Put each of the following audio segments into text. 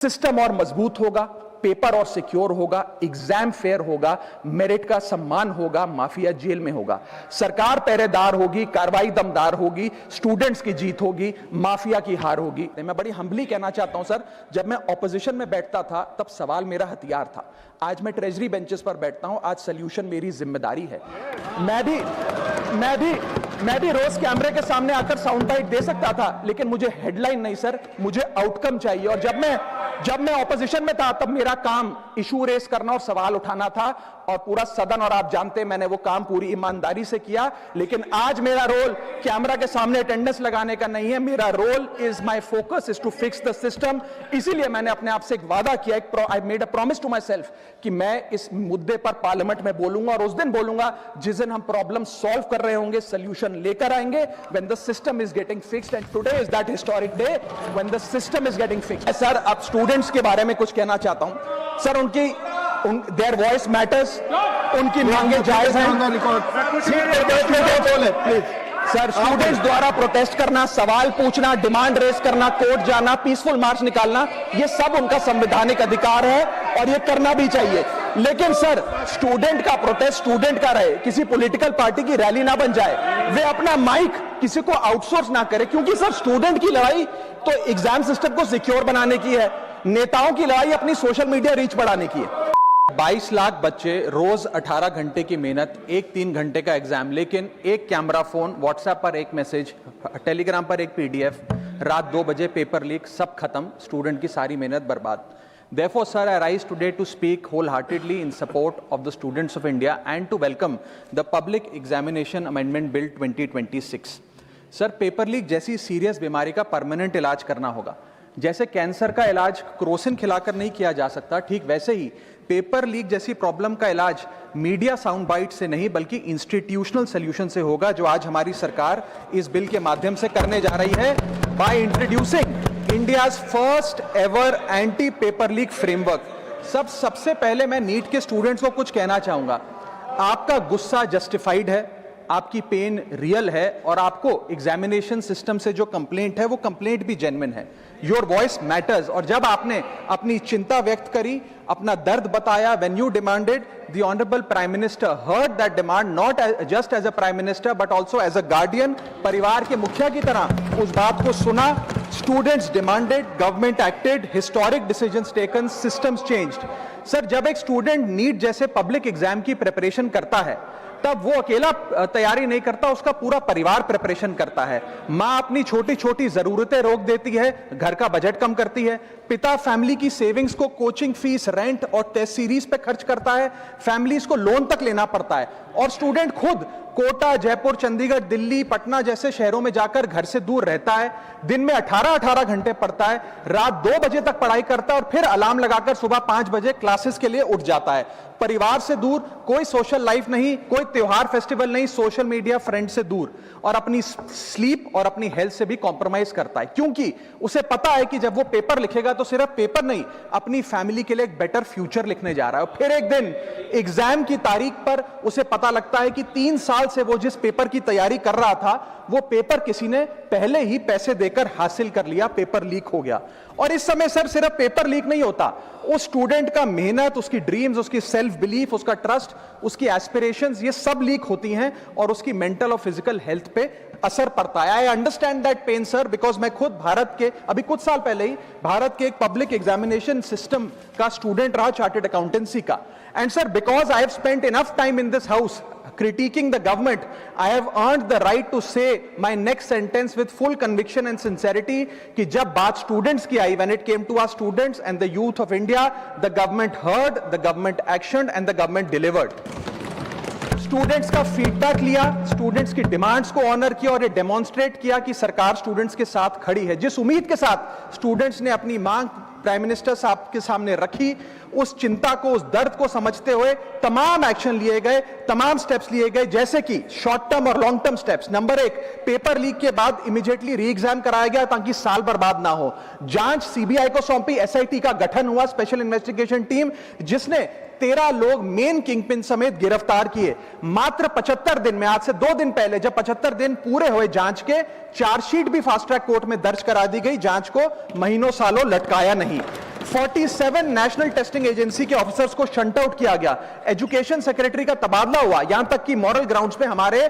System और मजबूत होगा, पेपर और सिक्योर होगा, एग्जाम फेयर होगा, मेरिट का सम्मान होगा, माफिया जेल में होगा। सरकार पहरेदार होगी, कार्रवाई दमदार होगी, स्टूडेंट्स की जीत होगी, माफिया की हार होगी। मैं बड़ी हम्बली कहना चाहता हूं सर, जब मैं ऑपोजिशन में बैठता था तब सवाल मेरा हथियार था। आज मैं ट्रेजरी बेंचेस पर बैठता हूं, आज सोल्यूशन मेरी जिम्मेदारी है। मैं भी रोज कैमरे के सामने आकर साउंड बाइट दे सकता था, लेकिन मुझे हेडलाइन नहीं सर, मुझे आउटकम चाहिए। और जब मैं ऑपोजिशन में था तब मेरा काम इशू रेस करना और सवाल उठाना था, और पूरा सदन और आप जानते हैं मैंने वो काम पूरी ईमानदारी से किया। लेकिन आज मेरा रोल कैमरा के सामने अटेंडेंस लगाने का नहीं है, मेरा role is my focus is to fix the system. इसीलिए मैंने अपने आप से एक वादा किया, I made a promise to myself कि मैं इस मुद्दे पर पार्लियामेंट में बोलूंगा, और उस दिन बोलूंगा जिस दिन हम प्रॉब्लम सॉल्व कर रहे होंगे, सोल्यूशन लेकर आएंगे, when the system is getting fixed. And today is that historic day when the system is getting fixed. Sir, अब स्टूडेंट्स के बारे में कुछ कहना चाहता हूं सर। देयर वॉइस मैटर्स, उनकी मांगे जायज हैं सर। स्टूडेंट्स द्वारा प्रोटेस्ट करना, सवाल पूछना, डिमांड रेस करना, कोर्ट जाना, पीसफुल मार्च निकालना, ये सब उनका संवैधानिक अधिकार है और ये करना भी चाहिए। लेकिन सर, स्टूडेंट का प्रोटेस्ट स्टूडेंट का रहे, किसी पॉलिटिकल पार्टी की रैली ना बन जाए। वे अपना माइक किसी को आउटसोर्स ना करे, क्योंकि सर स्टूडेंट की लड़ाई तो एग्जाम सिस्टम को सिक्योर बनाने की है, नेताओं की लड़ाई अपनी सोशल मीडिया रीच बढ़ाने की है। 22 लाख बच्चे, रोज 18 घंटे की मेहनत, एक 3 घंटे का एग्जाम, लेकिन एक कैमरा फोन, व्हाट्सएप पर एक मैसेज, टेलीग्राम पर एक पीडीएफ, रात 2 बजे पेपर लीक, सब खत्म, स्टूडेंट की सारी मेहनत बर्बाद। Therefore, sir, I rise today to speak wholeheartedly in support of the students of India and to welcome the Public Examination Amendment Bill 2026. Sir, paper leak जैसी सीरियस बीमारी का परमानेंट इलाज करना होगा। जैसे कैंसर का इलाज क्रोसिन खिलाकर नहीं किया जा सकता, ठीक वैसे ही पेपर लीक जैसी प्रॉब्लम का इलाज मीडिया साउंड बाइट से नहीं बल्कि इंस्टीट्यूशनल सॉल्यूशन से होगा, जो आज हमारी सरकार इस बिल के माध्यम से करने जा रही है, by introducing India's first ever anti paper leak framework. सबसे पहले मैं नीट के स्टूडेंट्स को कुछ कहना चाहूंगा। आपका गुस्सा जस्टिफाइड है, आपकी पेन रियल है, और आपको एग्जामिनेशन सिस्टम से जो कंप्लेंट है वो कंप्लेंट भी जेन्युइन है। Your voice matters. और जब आपने अपनी चिंता व्यक्त करी, अपना दर्द बताया, when you demanded, the honourable prime minister heard that demand, not just as a prime minister but also as a guardian, परिवार के मुखिया की तरह उस बात को सुना। Students demanded, government acted, historic decisions taken, systems changed. Sir, जब एक स्टूडेंट नीट जैसे पब्लिक एग्जाम की प्रिपरेशन करता है, तब वो अकेला तैयारी नहीं करता, उसका पूरा परिवार प्रिपरेशन करता है। माँ अपनी छोटी छोटी जरूरतें रोक देती है, घर का बजट कम करती है, पिता फैमिली की सेविंग्स को कोचिंग फीस, रेंट और टेस्ट सीरीज पे खर्च करता है, फैमिलीज को लोन तक लेना पड़ता है, और स्टूडेंट खुद कोटा, जयपुर, चंडीगढ़, दिल्ली, पटना जैसे शहरों में जाकर घर से दूर रहता है, दिन में 18 घंटे पढ़ता है, रात 2 बजे तक पढ़ाई करता है और फिर अलार्म लगाकर सुबह 5 बजे क्लासेस के लिए उठ जाता है। परिवार से दूर, कोई सोशल लाइफ नहीं, कोई त्योहार फेस्टिवल नहीं, सोशल मीडिया, फ्रेंड से दूर, और अपनी स्लीप और अपनी हेल्थ से भी कॉम्प्रोमाइज करता है, क्योंकि उसे पता है कि जब वो पेपर लिखेगा तो सिर्फ पेपर नहीं, अपनी फैमिली के लिए एक बेटर फ्यूचर लिखने जा रहा है। और फिर एक दिन एग्जाम की तारीख पर उसे पता लगता है कि 3 साल से वो जिस पेपर की तैयारी कर रहा था, वो पेपर किसी ने पहले ही पैसे देकर हासिल कर लिया, पेपर लीक हो गया। और इस समय सर सिर्फ पेपर लीक नहीं होता, उस स्टूडेंट का मेहनत, उसकी ड्रीम्स, उसकी सेल्फ बिलीफ, उसका ट्रस्ट, उसकी एस्पिरेशंस, ये सब लीक होती हैं और उसकी मेंटल और फिजिकल हेल्थ पे असर पड़ता है। I understand that pain sir, because मैं खुद भारत के अभी कुछ साल पहले ही भारत के एक पब्लिक एग्जामिनेशन सिस्टम का स्टूडेंट रहा, चार्टर्ड अकाउंटेंसी का। And sir, because I have spent enough time in this house critiquing the government, I have earned the right to say my next sentence with full conviction and sincerity कि जब बात students की आई, when it came to our students and the youth of India, the government heard, the government actioned and the government delivered. Students का feedback लिया, students की demands को honour किया और ये डेमोन्स्ट्रेट किया कि सरकार स्टूडेंट्स के साथ खड़ी है। जिस उम्मीद के साथ स्टूडेंट्स ने अपनी मांग प्राइम मिनिस्टर साहब के सामने रखी, उस चिंता को, उस दर्द को समझते हुए तमाम एक्शन लिए गए, तमाम स्टेप्स लिए गए, जैसे कि शॉर्ट टर्म और long term steps. Number 1, paper leak के बाद इमीडिएटली री एग्जाम कराया गया ताकि साल बर्बाद ना हो। जांच सीबीआई को सौंपी, एसआईटी का गठन हुआ, स्पेशल इन्वेस्टिगेशन टीम, जिसने 13 लोग मेन किंगपिन समेत गिरफ्तार किए। मात्र 75 दिन में, आज से 2 दिन पहले जब 75 दिन पूरे हुए जांच के, चार्जशीट भी फास्ट ट्रैक कोर्ट में दर्ज करा दी गई, जांच को महीनों सालों लटकाया नहीं। 47 नेशनल टेस्टिंग एजेंसी के ऑफिसर्स को शंट आउट किया गया, एजुकेशन सेक्रेटरी का तबादला हुआ, यहां तक कि मॉरल ग्राउंड्स पे हमारे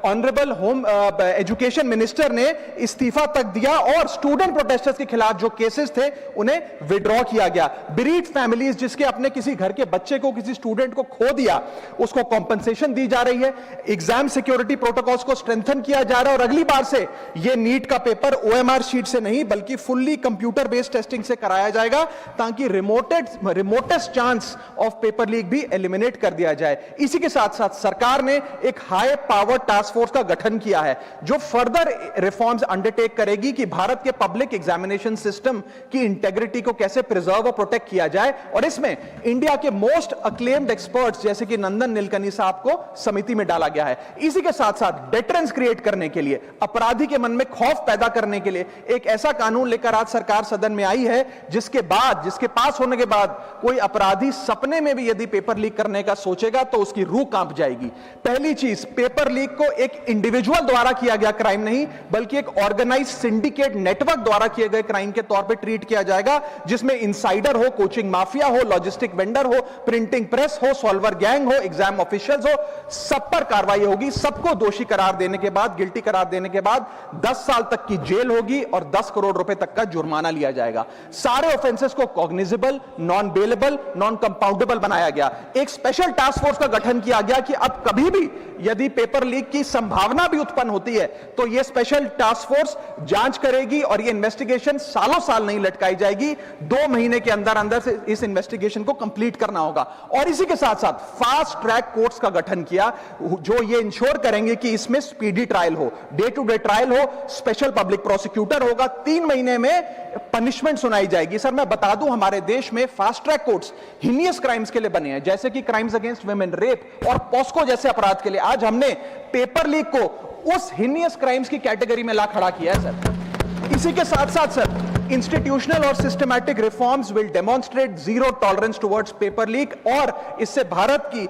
ऑनरेबल होम एजुकेशन मिनिस्टर ने इस्तीफा तक दिया और स्टूडेंट प्रोटेस्टर्स के खिलाफ जो केसेस थे उन्हें विड्रॉ किया गया। बीरीड फैमिलीज जिसके अपने किसी घर के बच्चे को, किसी स्टूडेंट को खो दिया, उसको कॉम्पनसेशन दी जा रही है। एग्जाम सिक्योरिटी प्रोटोकॉल्स को स्ट्रेंथन किया जा रहा है और अगली बार से यह नीट का पेपर ओएमआर शीट से नहीं बल्कि फुल्ली कंप्यूटर बेस्ड टेस्टिंग से कराया जाएगा ताकि remotest chance of paper leak भी एलिमिनेट कर दिया जाए। इसी के साथ साथ सरकार ने एक हाई पावर टास्क फोर्स का गठन किया है जो फर्दर रिफॉर्म्स अंडरटेक करेगी कि भारत के पब्लिक एग्जामिनेशन सिस्टम की इंटेग्रिटी को कैसे प्रिजर्व और प्रोटेक्ट किया जाए, और इसमें इंडिया के मोस्ट अक्लेम्ड एक्सपर्ट्स जैसे कि नंदन नीलकनी साहब को समिति में डाला गया है। इसी के साथ साथ डेटरेंस क्रिएट करने के लिए, अपराधी के मन में खौफ पैदा करने के लिए एक ऐसा कानून लेकर आज सरकार सदन में आई है जिसके पास होने के बाद कोई अपराधी सपने में भी यदि पेपर लीक करने का सोचेगा तो उसकी रूह कांप जाएगी। पहली चीज, पेपर लीक को एक इंडिविजुअल द्वारा किया गया क्राइम नहीं बल्कि एक ऑर्गेनाइज्ड सिंडिकेट नेटवर्क द्वारा किए गए क्राइम के तौर पे ट्रीट किया जाएगा, जिसमें इनसाइडर हो, कोचिंग माफिया हो, लॉजिस्टिक वेंडर हो, प्रिंटिंग प्रेस हो, सॉल्वर गैंग हो, एग्जाम ऑफिशियल्स हो, सब पर कार्रवाई होगी। सबको दोषी करार देने के बाद, गिल्टी करार देने के बाद 10 साल तक की जेल होगी और 10 करोड़ रुपए तक का जुर्माना लिया जाएगा। सारे ऑफेंसेस को cognizable, non bailable, non compoundable बनाया गया। एक स्पेशल टास्क फोर्स का गठन किया गया कि अब कभी भी यदि पेपर लीक की संभावना भी उत्पन्न होती है तो यह स्पेशल टास्क फोर्स जांच करेगी और यह इन्वेस्टिगेशन सालों साल नहीं लटकाई जाएगी। 2 महीने के अंदर अंदर से इस इन्वेस्टिगेशन को कंप्लीट करना होगा। और इसी के साथ साथ फास्ट ट्रैक कोर्ट्स का गठन किया जो यह इंश्योर करेंगे कि इसमें स्पीडी ट्रायल हो, डे टू डे ट्रायल हो, स्पेशल पब्लिक प्रोसिक्यूटर होगा, 3 महीने में पनिशमेंट सुनाई जाएगी। सर मैं बता दूं, हमारे देश में fast track courts heinous crimes के लिए बने हैं, जैसे कि क्राइम्स अगेंस्ट वुमेन, रेप और पॉस्को जैसे अपराध के लिए। आज हमने पेपर लीक को उस हिनियस क्राइम्स की कैटेगरी में ला खड़ा किया है सर। इसी के साथ साथ सर इंस्टीट्यूशनल और systematic reforms will demonstrate zero tolerance towards paper leak और इससे भारत की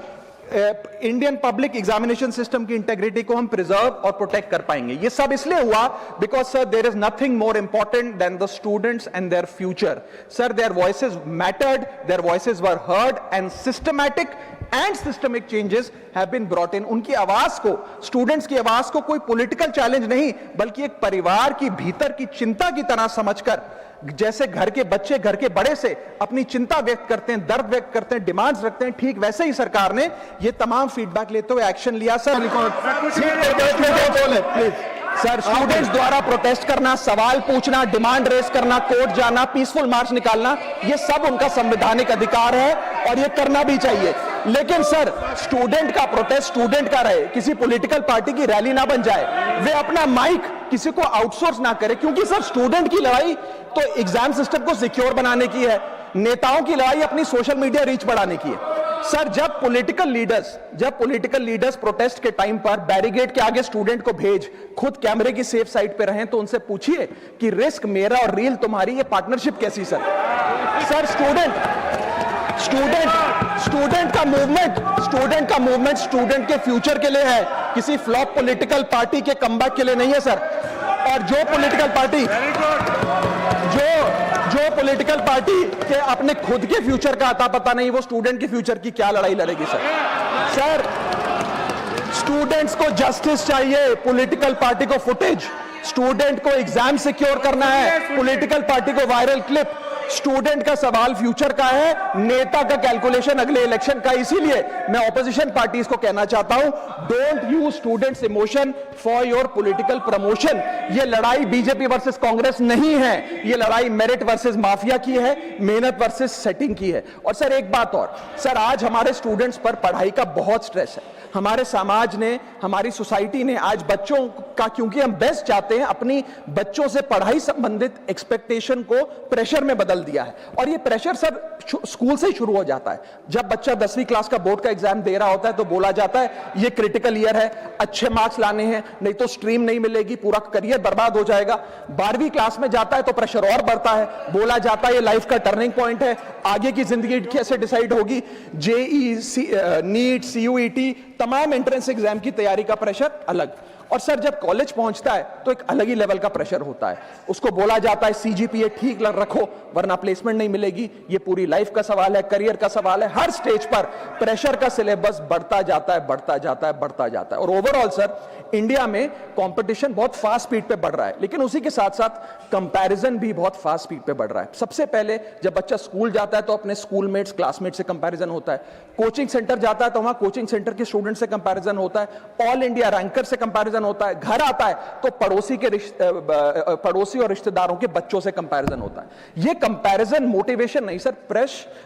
इंडियन पब्लिक एग्जामिनेशन सिस्टम की इंटेग्रिटी को हम प्रिजर्व और प्रोटेक्ट कर पाएंगे। ये सब इसलिए हुआ because sir there is nothing more important than the students and their future. Sir their voices mattered, their voices were heard and systematic and systemic changes have been brought in. उनकी आवाज को, students की आवाज को कोई political challenge नहीं बल्कि एक परिवार की भीतर की चिंता की तरह समझकर, जैसे घर के बच्चे घर के बड़े से अपनी चिंता व्यक्त करते हैं, दर्द व्यक्त करते हैं, डिमांड्स रखते हैं, ठीक वैसे ही सरकार ने ये तमाम फीडबैक लेते हुए एक्शन लिया। सर प्लीज सर, स्टूडेंट्स द्वारा प्रोटेस्ट करना, सवाल पूछना, डिमांड रेस करना, कोर्ट जाना, पीसफुल मार्च निकालना, ये सब उनका संवैधानिक अधिकार है और ये करना भी चाहिए। लेकिन सर स्टूडेंट का प्रोटेस्ट स्टूडेंट का रहे, किसी पॉलिटिकल पार्टी की रैली ना बन जाए, वे अपना माइक किसी को आउटसोर्स ना करे, क्योंकि सर स्टूडेंट की लड़ाई तो एग्जाम सिस्टम को सिक्योर बनाने की है, नेताओं की लड़ाई अपनी सोशल मीडिया रीच बढ़ाने की है। सर जब पॉलिटिकल लीडर्स प्रोटेस्ट के टाइम पर बैरिकेड के आगे स्टूडेंट को भेज खुद कैमरे की सेफ साइड पे रहें तो उनसे पूछिए कि रिस्क मेरा और रील तुम्हारी, ये पार्टनरशिप कैसी? सर स्टूडेंट का मूवमेंट स्टूडेंट के फ्यूचर के लिए है, किसी फ्लॉप पॉलिटिकल पार्टी के कमबैक के लिए नहीं है सर। और जो पॉलिटिकल पार्टी के अपने खुद के फ्यूचर का आता पता नहीं, वो स्टूडेंट के फ्यूचर की क्या लड़ाई लड़ेगी सर। स्टूडेंट्स को जस्टिस चाहिए, पॉलिटिकल पार्टी को फुटेज। स्टूडेंट को एग्जाम सिक्योर करना है, पॉलिटिकल पार्टी को वायरल क्लिप। स्टूडेंट का सवाल फ्यूचर का है, नेता का कैलकुलेशन अगले इलेक्शन का। इसीलिए मैं ऑपोजिशन पार्टीज को कहना चाहता हूं, don't use students emotion for your political promotion. ये लड़ाई बीजेपी वर्सेस कांग्रेस नहीं है, ये लड़ाई मेरिट वर्सेस माफिया की है, मेहनत वर्सेस सेटिंग की है। और सर एक बात और, सर आज हमारे स्टूडेंट्स पर पढ़ाई का बहुत स्ट्रेस है। हमारे समाज ने, हमारी सोसाइटी ने आज बच्चों का, क्योंकि हम बेस्ट चाहते हैं, अपनी बच्चों से पढ़ाई संबंधित एक्सपेक्टेशन को प्रेशर में बदल दिया है। और ये प्रेशर सर स्कूल से ही शुरू हो जाता है। जब बच्चा 10वीं क्लास का बोर्ड का एग्जाम दे रहा होता है तो बोला जाता है ये क्रिटिकल ईयर है, अच्छे मार्क्स लाने हैं, नहीं तो स्ट्रीम नहीं मिलेगी, पूरा करियर बर्बाद हो जाएगा। 12वीं क्लास में जाता है तो प्रेशर और बढ़ता है, बोला जाता है ये लाइफ का टर्निंग पॉइंट है, आगे की जिंदगी कैसे डिसाइड होगी। जेईई, नीट, CUET, तमाम एंट्रेंस एग्जाम की तैयारी का प्रेशर अलग। और सर जब कॉलेज पहुंचता है तो एक अलग ही लेवल का प्रेशर होता है, उसको बोला जाता है सीजीपीए ठीक रखो वरना प्लेसमेंट नहीं मिलेगी। ये पूरी लाइफ का सवाल है, करियर का सवाल है, हर स्टेज पर प्रेशर का सिलेबस बढ़ता जाता है, बढ़ता जाता है, बढ़ता जाता है। और ओवरऑल सर इंडिया में कंपटीशन बहुत फास्ट स्पीड पे बढ़ रहा है, लेकिन उसी के साथ साथ कंपैरिजन भी बहुत फास्ट स्पीड पे बढ़ रहा है। सबसे पहले जब बच्चा स्कूल जाता है तो अपने स्कूलमेट्स क्लासमेट से कंपैरिजन होता है, कोचिंग सेंटर जाता है तो वहां कोचिंग सेंटर के स्टूडेंट से कंपैरिजन होता है, ऑल इंडिया रैंकर से कंपैरिजन होता है, घर आता है तो पड़ोसी और रिश्तेदारों के बच्चों से कंपैरिजन होता है। ये कंपैरिजन मोटिवेशन नहीं सर,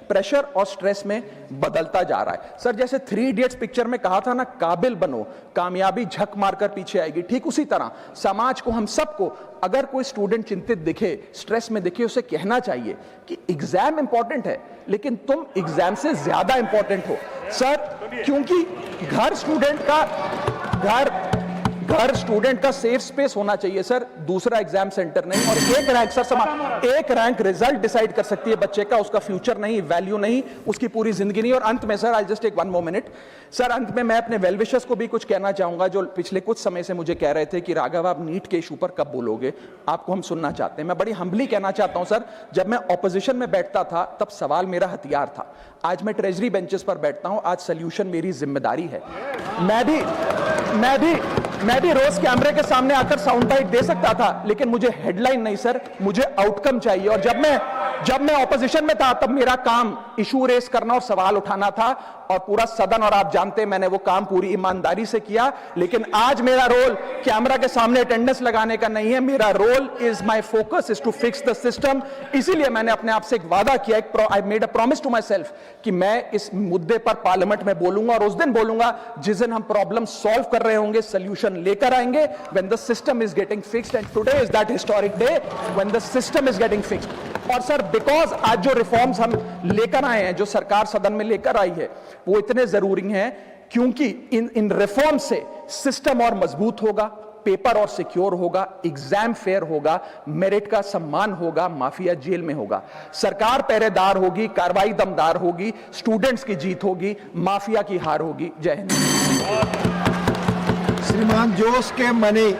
प्रेशर और स्ट्रेस में बदलता जा रहा है। सर जैसे 3 इडियट्स पिक्चर में कहा था ना, काबिल बनो कामयाबी झक मारकर पीछे आएगी, ठीक उसी तरह समाज को, हम सबको, अगर कोई स्टूडेंट चिंतित दिखे, स्ट्रेस में दिखे, उसे कहना चाहिए कि एग्जाम इंपॉर्टेंट है लेकिन तुम एग्जाम से ज्यादा इंपॉर्टेंट हो सर, क्योंकि घर स्टूडेंट का सेफ स्पेस होना चाहिए सर, दूसरा एग्जाम सेंटर नहीं। और एक रैंक सर एक रैंक रिजल्ट डिसाइड कर सकती है बच्चे का, उसका फ्यूचर नहीं, वैल्यू नहीं, उसकी पूरी जिंदगी नहीं। और अंत में sir, I just take 1 more minute sir, अंत में मैं अपने वेल विशर्स को भी कुछ कहना चाहूंगा जो पिछले कुछ समय से मुझे कह रहे थे कि राघव आप नीट के इशू पर कब बोलोगे, आपको हम सुनना चाहते हैं। मैं बड़ी हम्बली कहना चाहता हूं सर, जब मैं ऑपोजिशन में बैठता था तब सवाल मेरा हथियार था, आज मैं ट्रेजरी बेंचेस पर बैठता हूं, आज सोल्यूशन मेरी जिम्मेदारी है। मैं भी रोज कैमरे के सामने आकर साउंड बाइट दे सकता था, लेकिन मुझे हेडलाइन नहीं सर, मुझे आउटकम चाहिए। और जब मैं ऑपोजिशन में था तब मेरा काम इशू रेस करना और सवाल उठाना था, और पूरा सदन और आप जानते हैं मैंने वो काम पूरी ईमानदारी से किया। लेकिन आज मेरा रोल कैमरा के सामने अटेंडेंस लगाने का नहीं है, मेरा role is my focus is to fix the system. इसीलिए मैंने अपने आप से एक वादा किया, I made a promise to myself कि मैं इस मुद्दे पर पार्लियामेंट में बोलूंगा, और उस दिन बोलूंगा जिस दिन हम प्रॉब्लम सॉल्व कर रहे होंगे, सोल्यूशन लेकर आएंगे, when the system is getting fixed. And today is that historic day when the system is getting fixed. और सर बिकॉज आज जो रिफॉर्म्स हम लेकर आए हैं, जो सरकार सदन में लेकर आई है, वो इतने जरूरी हैं क्योंकि इन रिफॉर्म से सिस्टम और मजबूत होगा, पेपर और सिक्योर होगा, एग्जाम फेयर होगा, मेरिट का सम्मान होगा, माफिया जेल में होगा, सरकार पहरेदार होगी, कार्रवाई दमदार होगी, स्टूडेंट्स की जीत होगी, माफिया की हार होगी। जय हिंद। श्रीमान जोश के मनी